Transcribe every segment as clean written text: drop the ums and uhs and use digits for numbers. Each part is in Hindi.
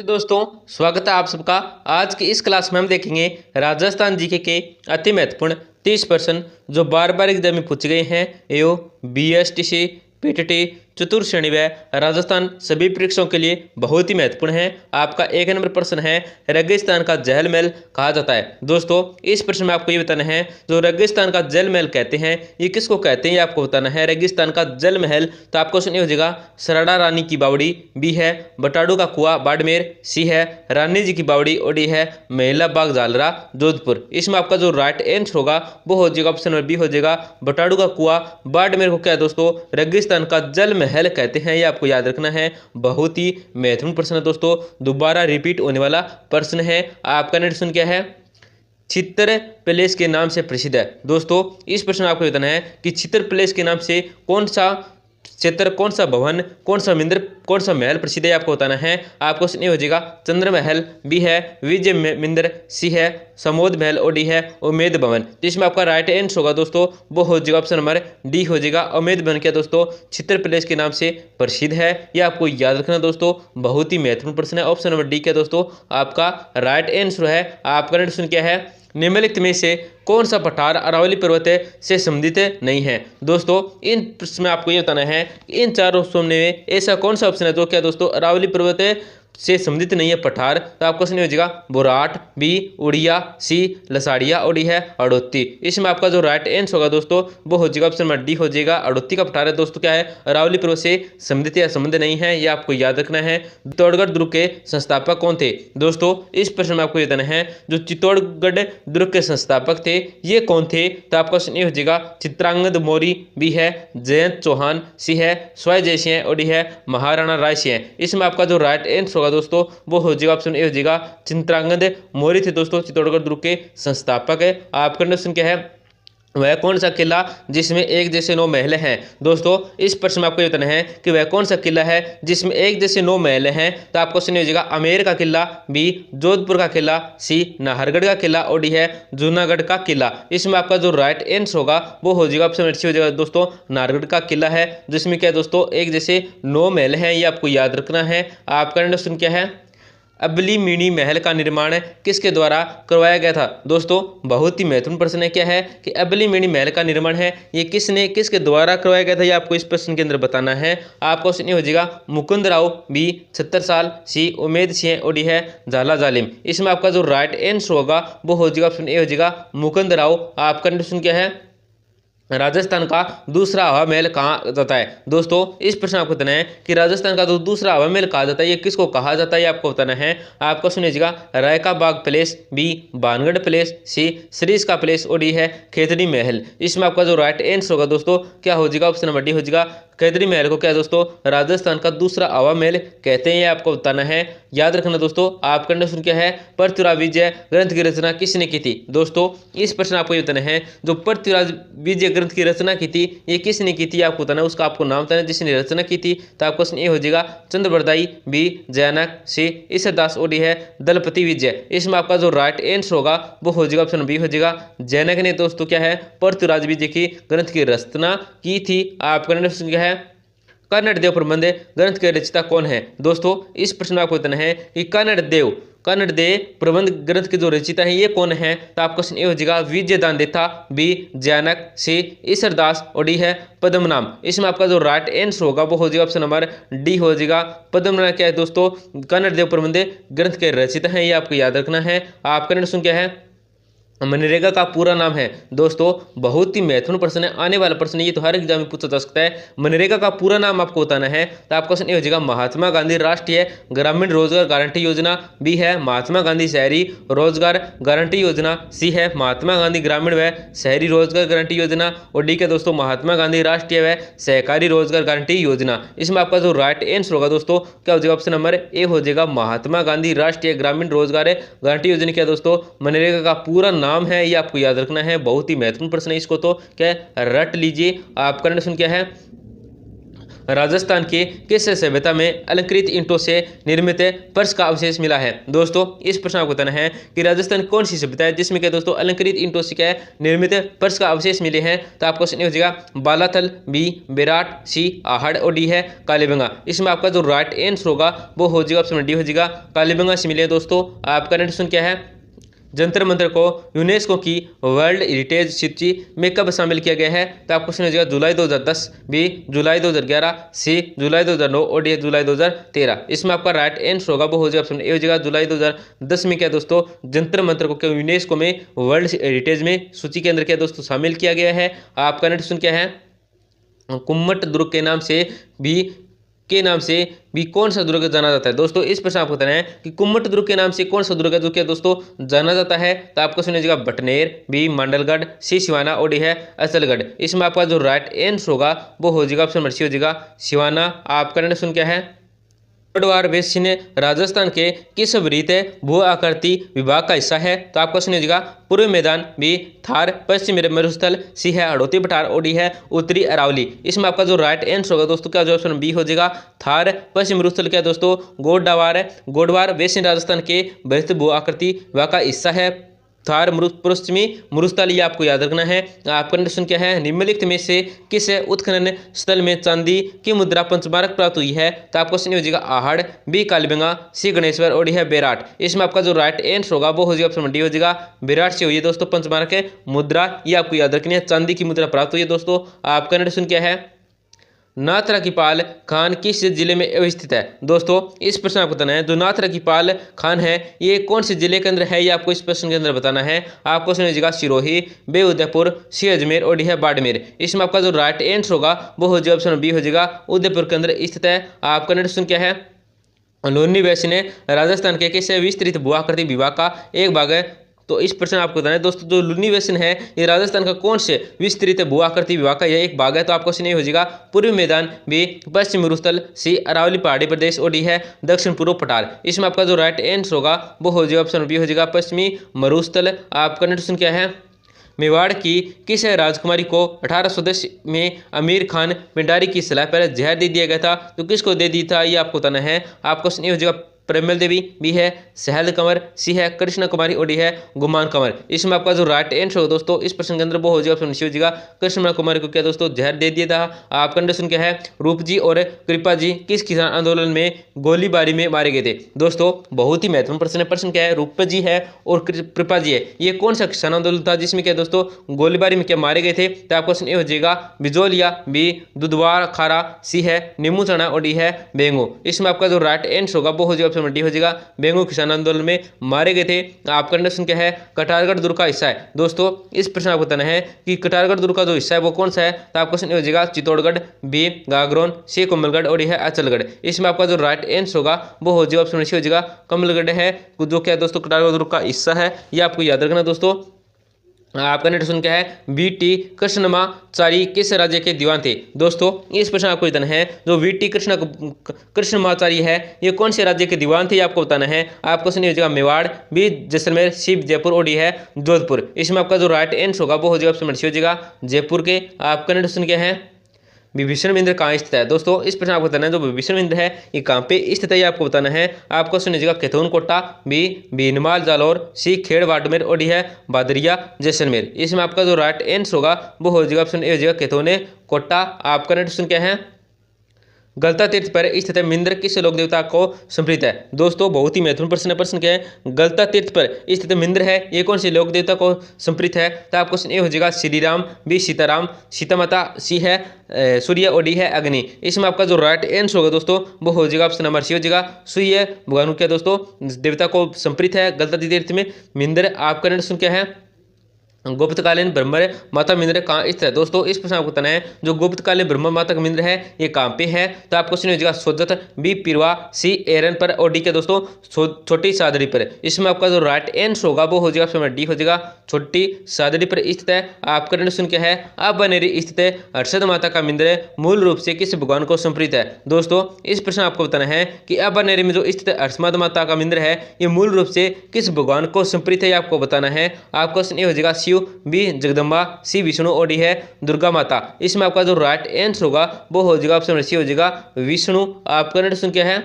नमस्ते दोस्तों, स्वागत है आप सबका। आज की इस क्लास में हम देखेंगे राजस्थान जीके के अति महत्वपूर्ण 30 प्रश्न जो बार बार एग्जाम में पूछे गए हैं। एओ बीएसटीसी पीटीटी चतुर्थ श्रेणी व राजस्थान सभी परीक्षाओं के लिए बहुत ही महत्वपूर्ण है। आपका 1 नंबर प्रश्न है, रेगिस्तान का जल महल कहा जाता है। दोस्तों इस प्रश्न में आपको ये बताना है जो रेगिस्तान का जल महल कहते हैं ये किसको कहते हैं, ये आपको बताना है। रेगिस्तान का जल महल, तो आपको सुनिए हो जाएगा सरड़ा रानी की बावड़ी, बी है बटाड़ू का कुआं बाड़मेर, सी है रानी जी की बावड़ी और डी है महिला बाग जालरा जोधपुर। इसमें आपका जो राइट आंसर होगा वो हो जाएगा ऑप्शन नंबर बी हो जाएगा बटाड़ू का कुआं बाड़मेर को क्या है दोस्तों रेगिस्तान का जल महल कहते हैं। ये आपको याद रखना है, बहुत ही महत्वपूर्ण प्रश्न है दोस्तों, दोबारा रिपीट होने वाला प्रश्न है। आपका नेक्स्ट क्या है, चित्र पैलेस के नाम से प्रसिद्ध है। दोस्तों इस प्रश्न में आपको बताना है कि चित्र पैलेस के नाम से कौन सा क्षेत्र, कौन सा भवन, कौन सा मंदिर, कौन सा महल प्रसिद्ध है, आपको बताना है। आपको ये हो जाएगा चंद्र महल, बी है विजय मंदिर, सी है समोद महल और डी है उमेद भवन। जिसमें आपका राइट आंसर होगा दोस्तों वो हो जाएगा ऑप्शन नंबर डी हो जाएगा उमेद भवन। क्या दोस्तों चित्र पैलेस के नाम से प्रसिद्ध है, ये आपको याद रखना दोस्तों, बहुत ही महत्वपूर्ण प्रश्न है। ऑप्शन नंबर डी क्या दोस्तों आपका राइट आंसर है। आपका प्रश्न क्या है, निम्नलिखित में से कौन सा पठार अरावली पर्वत से संबंधित नहीं है। दोस्तों इन प्रश्न में आपको ये बताना है इन चारों ऑप्शन में ऐसा कौन सा ऑप्शन है जो क्या दोस्तों अरावली पर्वत से संबंधित नहीं है पठार। तो आपको सुनिए हो जाएगा बुराट, बी उड़िया, सी लसाड़िया और डी है अड़ोती। इसमें आपका जो राइट आंसर होगा दोस्तों वो हो जाएगा ऑप्शन नंबर डी हो जाएगा अड़ोती का पठार है। दोस्तों क्या है अरावली पर्वत से संबंधित या संबंध नहीं है, ये आपको याद रखना है। चित्तौड़गढ़ दुर्ग के संस्थापक कौन थे। दोस्तों इस प्रश्न में आपको ये बताना है जो चित्तौड़गढ़ दुर्ग के संस्थापक थे ये कौन थे। तो आपका सुनिए हो जाएगा चित्रांगद मौर्य, बी है जयंत चौहान, सी है स्वय जयसिंह और डी है महाराणा राय सिंह। इसमें आपका जो राइट आंसर होगा दोस्तों वो हो जाएगा ऑप्शन ए हो जाएगा चित्रांगद मौर्य थे दोस्तों चित्तौड़गढ़ दुर्ग के संस्थापक है। आपका क्वेश्चन क्या है, वह कौन सा किला जिसमें एक जैसे 9 महल हैं। दोस्तों इस प्रश्न में आपको ये बताना है कि वह कौन सा किला है जिसमें एक जैसे 9 महल हैं। तो आपको सुनिए हो जाएगा आमेर का किला, बी जोधपुर का किला, सी नाहरगढ़ का किला और डी है जूनागढ़ का किला। इसमें आपका जो राइट आंसर होगा वो हो जाएगा ऑप्शन सी हो जाएगा दोस्तों नाहरगढ़ का किला है, जिसमें क्या है दोस्तों एक जैसे 9 महल हैं, ये आपको याद रखना है। आपका क्वेश्चन क्या है, अबलीमिणी महल का निर्माण किसके द्वारा करवाया गया था। दोस्तों बहुत ही महत्वपूर्ण प्रश्न है, क्या है कि अबलीमिणी महल का निर्माण है ये किसके द्वारा करवाया गया था, ये आपको इस प्रश्न के अंदर बताना है। आपको सुनिए हो जाएगा मुकुंद राव, बी छत्तरसाल, सी उमेद सिंह और डी है झाला जालिम। इसमें आपका जो राइट आंसर होगा वो हो जाएगा ऑप्शन ए हो जाएगा मुकुंद राव। आपका क्वेश्चन क्या है, राजस्थान का दूसरा हवा महल कहा जाता है। दोस्तों इस प्रश्न आपको बताना है कि राजस्थान का जो दूसरा हवा महल कहा जाता है ये किसको कहा जाता है, ये आपको बताना है। आपको सुनिएगा रायका बाग पैलेस, बी बानगढ़ पैलेस, सी सरीस का पैलेस और डी है खेतड़ी महल। इसमें आपका जो राइट आंसर होगा दोस्तों क्या हो जाएगा ऑप्शन नंबर डी हो जाएगा खेतड़ी महल को क्या दोस्तों राजस्थान का दूसरा हवा महल कहते हैं, ये आपको बताना है। याद रखना दोस्तों। आपका क्वेश्चन क्या है, पृथ्वीराज विजय ग्रंथ की रचना किसने की थी। दोस्तों इस प्रश्न आपको ये बताना है जो पृथ्वीराज विजय ग्रंथ की रचना की थी ये किसने की थी, आपको बताना है, उसका आपको नाम बताना जिसने रचना की थी। तो आपका क्वेश्चन ये हो जाएगा चंद्रबरदाई, बी जयनक, सी ईश्वरदास और डी है दलपति विजय। इसमें आपका जो राइट आंसर होगा वो हो जाएगा ऑप्शन बी हो जाएगा जयनक ने दोस्तों क्या है पृथ्वीराज विजय की ग्रंथ की रचना की थी। आपका क्वेश्चन क्या है, कन्नड़ देव प्रबंध ग्रंथ के रचयिता कौन है। दोस्तों इस प्रश्न में आपको बताना है कि कन्नड़ देव प्रबंध ग्रंथ के जो रचयिता है ये कौन है। तो आपका क्वेश्चन ए हो जाएगा विजय दानदेता, बी जयनक, सी ईश्वरदास और डी है पद्मनाम। इसमें आपका जो राइट आंसर होगा वो हो जाएगा ऑप्शन नंबर डी हो जाएगा पद्मनाम। क्या है दोस्तों कन्नड़ देव प्रबंध ग्रंथ के रचयिता है, ये आपको याद रखना है। आपका क्वेश्चन क्या है, मनरेगा का पूरा नाम है। दोस्तों बहुत ही महत्वपूर्ण प्रश्न है, आने वाला प्रश्न ये तो हर एग्जाम में पूछा जा सकता है। मनरेगा का पूरा नाम आपको बताना है। तो आपका क्वेश्चन ये हो जाएगा महात्मा गांधी राष्ट्रीय ग्रामीण रोजगार गारंटी योजना, बी है महात्मा गांधी शहरी रोजगार गारंटी योजना, सी है महात्मा गांधी ग्रामीण व शहरी रोजगार गारंटी योजना और डी क्या दोस्तों महात्मा गांधी राष्ट्रीय व सहकारी रोजगार गारंटी योजना। इसमें आपका जो राइट आंसर होगा दोस्तों क्या हो जाएगा ऑप्शन नंबर ए हो जाएगा महात्मा गांधी राष्ट्रीय ग्रामीण रोजगार गारंटी योजना। क्या दोस्तों मनरेगा का पूरा नाम है, ये आपको याद रखना है, बहुत ही महत्वपूर्ण प्रश्न है, इसको तो क्या रट लीजिए। आपका क्वेश्चन क्या है, राजस्थान के किस सभ्यता में अलंकृत ईंटों से निर्मित पर्स का अवशेष मिला है? दोस्तों इस प्रश्न आपको बताना है कि राजस्थान कौन सी सभ्यता है जिसमें क्या दोस्तों अलंकृत ईंटों से क्या है निर्मित पर्स का अवशेष मिले हैं? तो आपका क्वेश्चन हो जाएगा बालाथल, बी बेराट, सी आहड़ और डी है कालीबंगा। इसमें आपका जो राइट आंसर होगा वो हो जाएगा ऑप्शन डी हो जाएगा कालीबंगा से मिले। दोस्तों आपका नेक्स्ट क्या है, जंतर मंतर को यूनेस्को की वर्ल्ड हेरिटेज सूची में कब शामिल किया गया है? तो आपको क्वेश्चन हो जाएगा जुलाई 2010, बी जुलाई 2011, सी जुलाई 2009 और डी जुलाई 2013। इसमें आपका राइट आंसर होगा वो हो जाएगा ऑप्शन ए हो जाएगा जुलाई 2010 में क्या दोस्तों जंतर मंतर को क्या यूनेस्को में वर्ल्ड हेरिटेज में सूची के अंदर क्या दोस्तों शामिल किया गया है। आपका नेक्स्ट क्या है, कुम्मट दुर्ग के नाम से भी कौन सा दुर्ग जाना जाता है? दोस्तों इस प्रश्न आपको बताना है कि कुम्मट दुर्ग के नाम से कौन सा दुर्ग है जो क्या दोस्तों जाना जाता है? तो आपको सुनिएगा बटनेर, बी मंडलगढ़, सी सिवाना और डी है असलगढ़। इसमें आपका जो राइट आंसर होगा वो हो जाएगा ऑप्शन सी हो जाएगा सिवाना। आपका नेक्स्ट क्या है, गोडवार बेसिन राजस्थान के किस वृत्त भू आकृति विभाग का हिस्सा है? तो आपका सुनिएगा पूर्व मैदान, बी थार, पश्चिम मरुस्थल, सी है हड़ौती पठार और डी है उत्तरी अरावली। इसमें आपका जो राइट आंसर होगा दोस्तों क्या जो ऑप्शन बी हो जाएगा थार पश्चिम मरुस्थल क्या दोस्तों गोडवार बेसिन राजस्थान के वृत्त भू आकृति विभाग का हिस्सा है। थार पश्चिमी मरुस्थल ये आपको याद रखना है। आपका प्रश्न क्या है, निम्नलिखित में से किस उत्खनन स्थल में चांदी की मुद्रा पंचमारक प्राप्त हुई है? तो आपको क्वेश्चन हो जाएगा आहड़, बी कालीबंगा, सी गणेश्वर और डी है बेराट। इसमें आपका जो राइट आंसर होगा वो हो जाएगा ऑप्शन डी हो जाएगा बेराट से हुई है दोस्तों पंचमारक मुद्रा, ये आपको याद रखनी है, चांदी की मुद्रा प्राप्त हुई है दोस्तों। आपका प्रश्न क्या है, नाथरा की पाल खान किस जिले में अवस्थित है? दोस्तों इस प्रश्न आपको बताना है जो नाथरा की पाल खान है ये कौन से जिले के अंदर है, ये आपको इस प्रश्न के अंदर बताना है। आपको सुनिएगा सिरोही, बे उदयपुर, सी अजमेर और डी है बाड़मेर। इसमें आपका जो राइट आंसर होगा वो हो जाएगा ऑप्शन बी हो जाएगा उदयपुर के अंदर स्थित है। आपका नेक्स्ट क्या है, लुन्नी वैश्य ने राजस्थान के किस विस्तृत भू आकृति विभाग का एक भाग है? तो इस प्रश्न आपको बताना है दोस्तों जो लुन्नी वैश्य है ये राजस्थान का कौन से विस्तृत भू आकृति विभाग का यह एक भाग है? तो आपको क्वेश्चन हो जाएगा पूर्वी मैदान, बी पश्चिम मरुस्थल, सी अरावली पहाड़ी प्रदेश और डी है दक्षिण पूर्व पठार। इसमें आपका जो राइट आंसर होगा वो हो जाएगा ऑप्शन बी हो जाएगा पश्चिमी मरुस्थल। आपका नेक्स्ट क्या है, मेवाड़ की किस राजकुमारी को 1810 में अमीर खान पिंडारी की सलाह पर जहर दे दिया गया था? तो किसको दे दिया था ये आपको बताना है। आपको हो जाएगा प्रेमल देवी, बी है सहल कंवर, सी है कृष्ण कुमारी और डी है गुमान कंवर। इसमें आपका जो राइट आंसर हो दोस्तों इस प्रश्न के अंदर वो हो जाएगा ऑप्शन सी हो जाएगा कृष्ण कुमारी को क्या दोस्तों जहर दे दिया था। आपका कंडीशन क्या है, रूप जी और कृपा जी किस किसान आंदोलन में गोलीबारी में मारे गए थे? दोस्तों बहुत ही महत्वपूर्ण प्रश्न है। प्रश्न क्या है, रूप जी है और कृपा जी है ये कौन सा किसान आंदोलन था जिसमें क्या दोस्तों गोलीबारी में क्या मारे गए थे? तो आपका क्वेश्चन ये हो जाएगा बिजोलिया, बी दुधवार खारा, सी है नीमू चना और डी है बेंगो। इसमें आपका जो राइट आंसर होगा वो हो जाएगा डी हो जाएगा बेंगो किसान आंदोलन में मारे गए थे। आपका कंडीशन क्या है, कटारगढ़ दुर्ग का हिस्सा है। दोस्तों इस प्रश्न आपको बताना है कि कटारगढ़ दुर्ग का जो हिस्सा है वो कौन सा है? तो आपका क्वेश्चन हो जाएगा चित्तौड़गढ़, बी गागरोन, सी कोमलगढ़ और डी है अचलगढ़। इसमें आपका जो राइट आंसर होगा वो हो जाएगा ऑप्शन सी हो जाएगा कमलगढ़ है जो क्या दोस्तों कटारगढ़ दुर्ग का हिस्सा है, ये आपको याद रखना दोस्तों। आपका नेक्स्ट क्या है, बीटी कृष्णमाचारी किस राज्य के दीवान थे? दोस्तों इस प्रश्न आपको बताना है जो बीटी कृष्णमाचारी है ये कौन से राज्य के दीवान थे, ये आपको बताना है। आपको सुनिए हो जाएगा मेवाड़, बी जैसलमेर, सी जयपुर और डी है जोधपुर। इसमें आपका जो राइट आंसर होगा वो हो जाएगा ऑप्शन सी हो जाएगा जयपुर के। आपका नेक्स्ट क्या है, विभीषण मंदिर कहाँ स्थित है? दोस्तों इस प्रश्न आपको बताना है जो विभीषण मंदिर है ये कहाँ पे स्थित है, ये आपको बताना है। आपको सुनिएगा कैथून कोटा, बी बीनमाल जालौर, सी खेड़ बाड़मेर और डी है बादरिया जैसलमेर। इसमें आपका जो राइट आंसर होगा वो हो जाएगा ऑप्शन ए हो जाएगा कैथून कोटा। आपका नेक्स्ट क्या है, गलता तीर्थ पर स्थित मिंद्र किस लोक देवता को समर्पित है? दोस्तों बहुत ही महत्वपूर्ण प्रश्न है। प्रश्न क्या है, गलता तीर्थ पर स्थित मिंद्र है ये कौन से लोक देवता को समर्पित है? तो आपको क्वेश्चन ए हो जाएगा श्री राम, बी सीताराम, सीता माता, सी है सूर्य और डी है अग्नि। इसमें आपका जो राइट आंसर होगा दोस्तों वो हो जाएगा ऑप्शन नंबर सी हो जाएगा सूर्य भगवान क्या दोस्तों देवता को समर्पित है गलता तीर्थ में मिंद्र। आपका नेक्स्ट क्या है, गुप्तकालीन ब्रह्म माता मिंद्र कहाँ स्थित है? दोस्तों इस प्रश्न आपको बताना है जो गुप्तकालीन ब्रह्म माता का मिंद्र है ये कहाँ पे है? तो आपको क्वेश्चन हो जाएगा सोजत, बी पिरवा, सी एरन पर और डी के दोस्तों छोटी सादड़ी पर। इसमें आपका जो राइट आंसर होगा वो हो जाएगा डी हो जाएगा छोटी सादड़ी पर स्थित है। आपका क्वेश्चन क्या है, अबनेरी स्थित हर्षद माता का मिंद्र मूल रूप से किस भगवान को समर्पित है? दोस्तों इस प्रश्न आपको बताना है कि अबनेरी में जो स्थित हर्षद माता का मिंद्र है ये मूल रूप से किस भगवान को समर्पित है, आपको बताना है। आपका क्वेश्चन ये हो जाएगा शिव, बी जगदम्बा, सी विष्णु और डी है दुर्गा माता। इसमें आपका जो राइट आंसर होगा वो हो जाएगा ऑप्शन सी हो जाएगा विष्णु। आपका नेक्स्ट क्या है,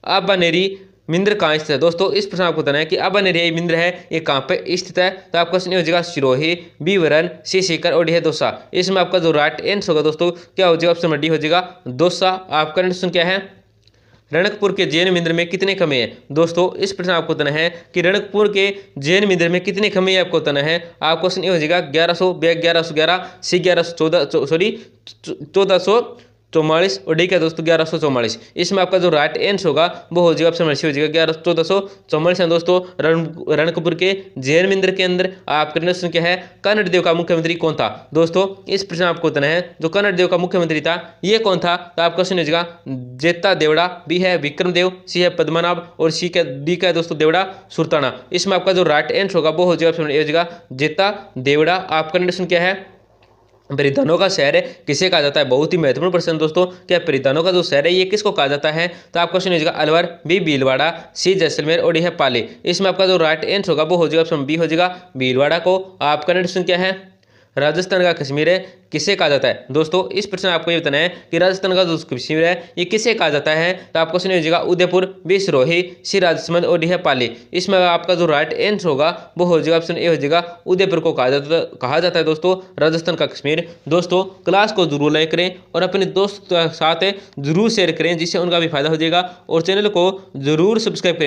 अबनेरी मिंद्र कहाँ स्थित है। दोस्तों इस प्रश्न आपको बताना है कि अबनेरी मिंद्र है ये कहाँ पे स्थित है। तो आपका क्वेश्चन हो जाएगा सिरोही, बी वरन, सी सीकर और डी है दौसा। इसमें आपका जो राइट आंसर होगा दोस्तों क्या हो जाएगा ऑप्शन डी हो जाएगा दौसा। आपका नेक्स्ट क्या है, रणकपुर के जैन मंदिर में कितने खम्भे हैं। दोस्तों इस प्रश्न आपको बताना है कि रणकपुर के जैन मंदिर में कितने खम्भे आपको बताना है। आप क्वेश्चन ये हो जाएगा 1100, बी 1111, सी 1114, सॉरी 1444 और डी क्या दोस्तों 1144। इसमें आपका जो राइट आंसर होगा वो हो जाएगा ऑप्शन सी हो जाएगा 1444 है दोस्तों। रणकपुर के जैन मंदिर के अंदर आपका प्रश्न क्या है, कन्नड़ देव का मुख्यमंत्री कौन था। दोस्तों इस प्रश्न आपको बताना है जो कन्नड़ देव का मुख्यमंत्री था ये कौन था। तो आपका क्वेश्चन हो जाएगा जेता देवड़ा, बी है विक्रम देव, सी है पद्मनाभ और सी क्या डी का है दोस्तों देवड़ा सुल्ताना। इसमें आपका जो राइट आंसर होगा वो हो जाएगा ऑप्शन ए हो जाएगा जेता देवड़ा। आपका प्रश्न क्या है, परिधानों का शहर किसे कहा जाता है। बहुत ही महत्वपूर्ण प्रश्न दोस्तों, क्या परिधानों का जो शहर है ये किसको कहा जाता है। तो आपका क्वेश्चन हो जाएगा अलवर, बी भीलवाड़ा, सी जैसलमेर और डी है पाली। इसमें आपका जो राइट आंसर होगा वो हो जाएगा ऑप्शन बी हो जाएगा भीलवाड़ा को। आपका नेक्स्ट क्या है, राजस्थान का कश्मीर है किसे कहा जाता है। दोस्तों इस प्रश्न आपको ये बताना है कि राजस्थान का जो कश्मीर है ये किसे कहा जाता है। तो आपका क्वेश्चन हो जाएगा उदयपुर, बी सिरोही, सी राजसमंद और डी है पाली। इसमें आपका जो राइट आंसर होगा वो हो जाएगा ऑप्शन ए हो जाएगा उदयपुर को कहा जाता है दोस्तों राजस्थान का कश्मीर। दोस्तों क्लास को जरूर लाइक करें और अपने दोस्त के साथ जरूर शेयर करें जिससे उनका भी फायदा हो जाएगा और चैनल को जरूर सब्सक्राइब करें।